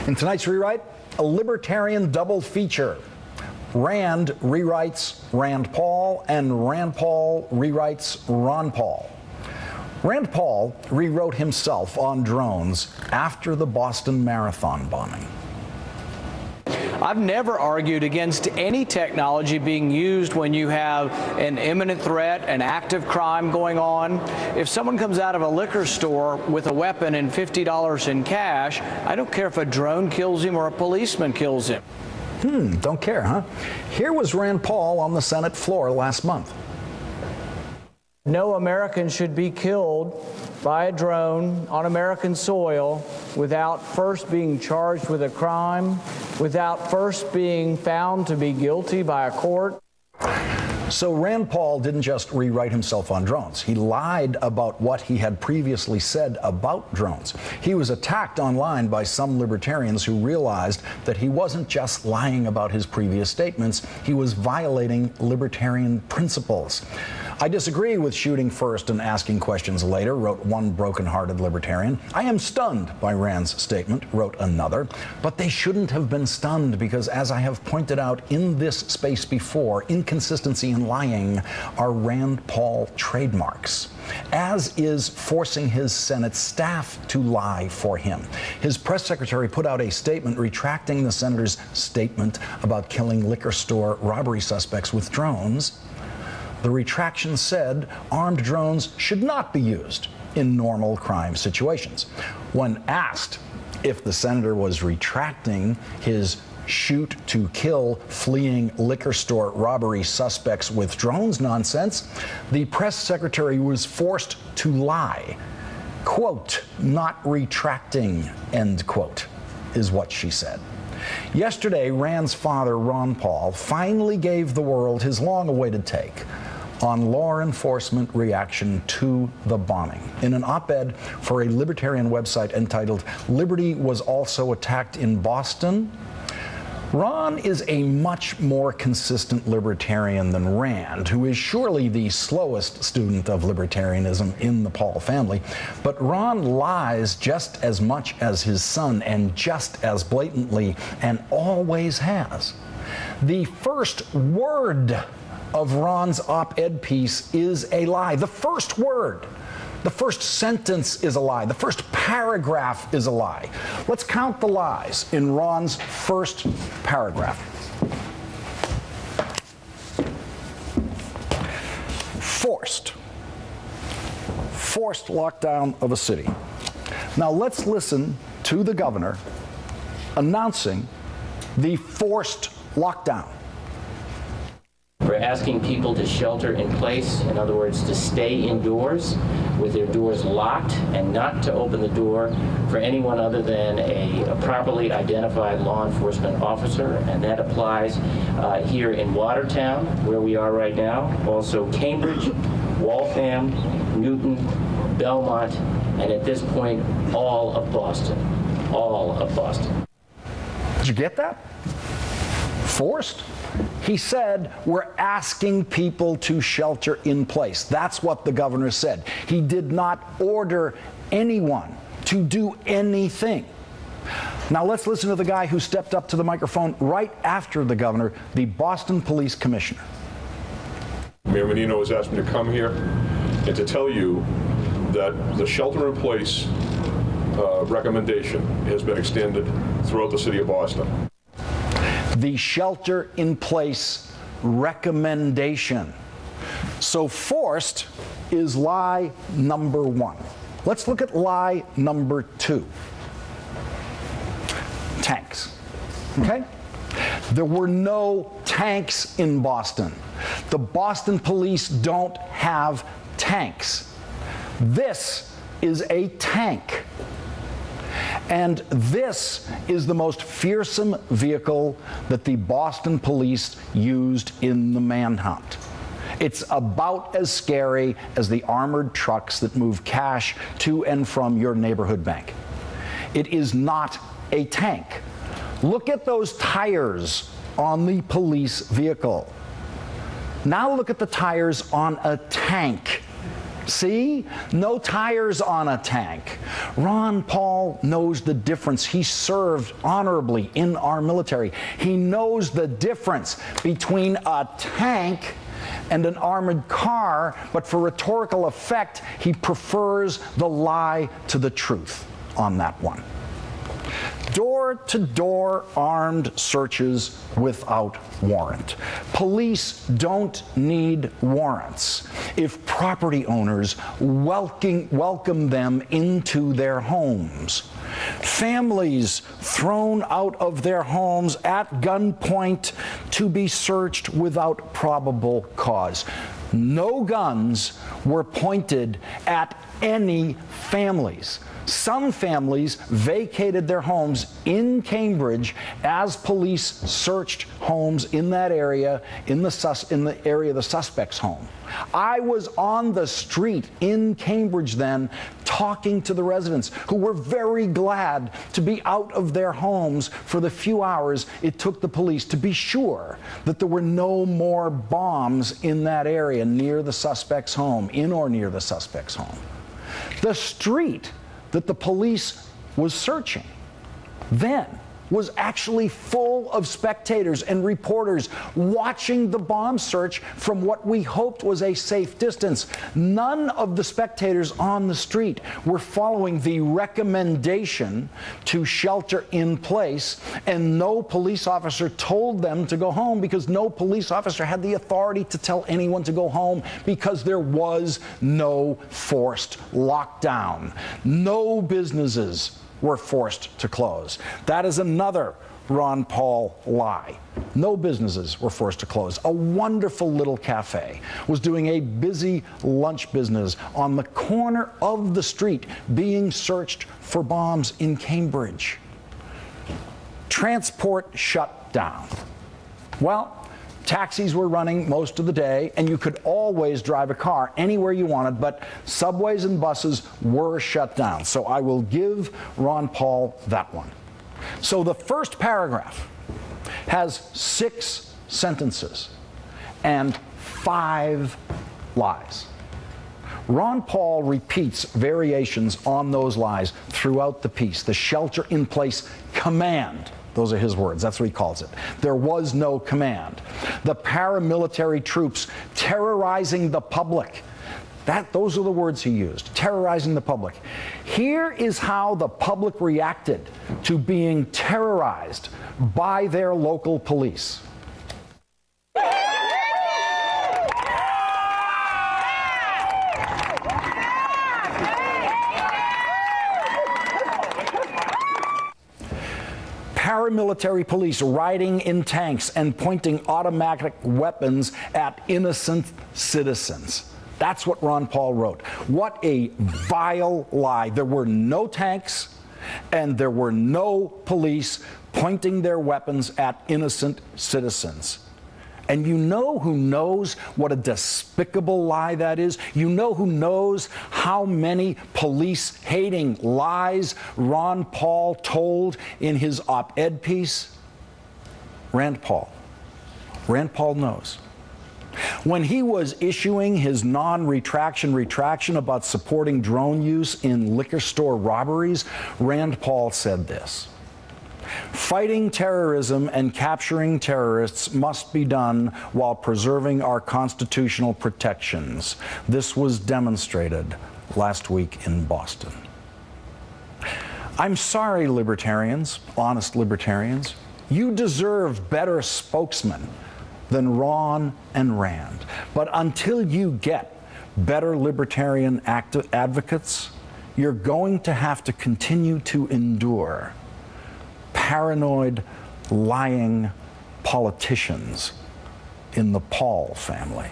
In tonight's Rewrite, a libertarian double feature. Rand rewrites Rand Paul, and Rand Paul rewrites Ron Paul. Rand Paul rewrote himself on drones after the Boston Marathon bombing. I've never argued against any technology being used when you have an imminent threat, an active crime going on. If someone comes out of a liquor store with a weapon and $50 in cash, I don't care if a drone kills him or a policeman kills him. Don't care, huh? Here was Rand Paul on the Senate floor last month. No American should be killed by a drone on American soil without first being charged with a crime, without first being found to be guilty by a court. So Rand Paul didn't just rewrite himself on drones. He lied about what he had previously said about drones. He was attacked online by some libertarians who realized that he wasn't just lying about his previous statements, he was violating libertarian principles. I disagree with shooting first and asking questions later, wrote one broken-hearted libertarian. I am stunned by Rand's statement, wrote another. But they shouldn't have been stunned because, as I have pointed out in this space before, inconsistency and lying are Rand Paul trademarks, as is forcing his Senate staff to lie for him. His press secretary put out a statement retracting the senator's statement about killing liquor store robbery suspects with drones. The retraction said armed drones should not be used in normal crime situations. When asked if the senator was retracting his shoot to kill fleeing liquor store robbery suspects with drones nonsense, the press secretary was forced to lie. Quote, not retracting, end quote, is what she said. Yesterday, Rand's father, Ron Paul, finally gave the world his long-awaited take on law enforcement reaction to the bombing. In an op-ed for a libertarian website entitled "Liberty Was Also Attacked in Boston," Ron is a much more consistent libertarian than Rand, who is surely the slowest student of libertarianism in the Paul family. But Ron lies just as much as his son, and just as blatantly, and always has. The first word of Ron's op-ed piece is a lie. The first word, the first sentence is a lie. The first paragraph is a lie. Let's count the lies in Ron's first paragraph. Forced lockdown of a city. Now let's listen to the governor announcing the forced lockdown. We're asking people to shelter in place, in other words, to stay indoors with their doors locked and not to open the door for anyone other than a properly identified law enforcement officer, and that applies here in Watertown, where we are right now, also Cambridge, Waltham, Newton, Belmont, and at this point, all of Boston. All of Boston. Did you get that? Forced? He said, we're asking people to shelter in place. That's what the governor said. He did not order anyone to do anything. Now let's listen to the guy who stepped up to the microphone right after the governor, the Boston Police Commissioner. Mayor Menino has asked me to come here and to tell you that the shelter in place recommendation has been extended throughout the city of Boston. The shelter in place recommendation. So forced is lie number one. Let's look at lie number two. Tanks. Okay? There were no tanks in Boston. The Boston police don't have tanks. This is a tank. And this is the most fearsome vehicle that the Boston police used in the manhunt. It's about as scary as the armored trucks that move cash to and from your neighborhood bank. It is not a tank. Look at those tires on the police vehicle. Now look at the tires on a tank. See? No tires on a tank. Ron Paul knows the difference. He served honorably in our military. He knows the difference between a tank and an armored car, but for rhetorical effect, he prefers the lie to the truth on that one. Door-to-door armed searches without warrant. Police don't need warrants if property owners welcome them into their homes. Families thrown out of their homes at gunpoint to be searched without probable cause. No guns were pointed at any families. Some families vacated their homes in Cambridge as police searched homes in that area, in the area of the suspect's home. I was on the street in Cambridge then talking to the residents who were very glad to be out of their homes for the few hours it took the police to be sure that there were no more bombs in that area near the suspect's home, in or near the suspect's home. The street that the police was searching then was actually full of spectators and reporters watching the bomb search from what we hoped was a safe distance. None of the spectators on the street were following the recommendation to shelter in place, and no police officer told them to go home because no police officer had the authority to tell anyone to go home because there was no forced lockdown. No businesses were forced to close. That is another Ron Paul lie. No businesses were forced to close. A wonderful little cafe was doing a busy lunch business on the corner of the street being searched for bombs in Cambridge. Transport shut down. Well, taxis were running most of the day, and you could always drive a car anywhere you wanted, but subways and buses were shut down. So I will give Ron Paul that one. So the first paragraph has 6 sentences and 5 lies. Ron Paul repeats variations on those lies throughout the piece. The shelter-in-place command. Those are his words. That's what he calls it. There was no command. The paramilitary troops terrorizing the public. Those are the words he used, terrorizing the public. Here is how the public reacted to being terrorized by their local police. Paramilitary police riding in tanks and pointing automatic weapons at innocent citizens. That's what Ron Paul wrote. What a vile lie. There were no tanks and there were no police pointing their weapons at innocent citizens. And you know who knows what a despicable lie that is? You know who knows how many police-hating lies Ron Paul told in his op-ed piece? Rand Paul. Rand Paul knows. When he was issuing his retraction about supporting drone use in liquor store robberies, Rand Paul said this: "Fighting terrorism and capturing terrorists must be done while preserving our constitutional protections. This was demonstrated last week in Boston." I'm sorry, libertarians, honest libertarians. You deserve better spokesmen than Ron and Rand. But until you get better libertarian advocates, you're going to have to continue to endure paranoid, lying politicians in the Paul family.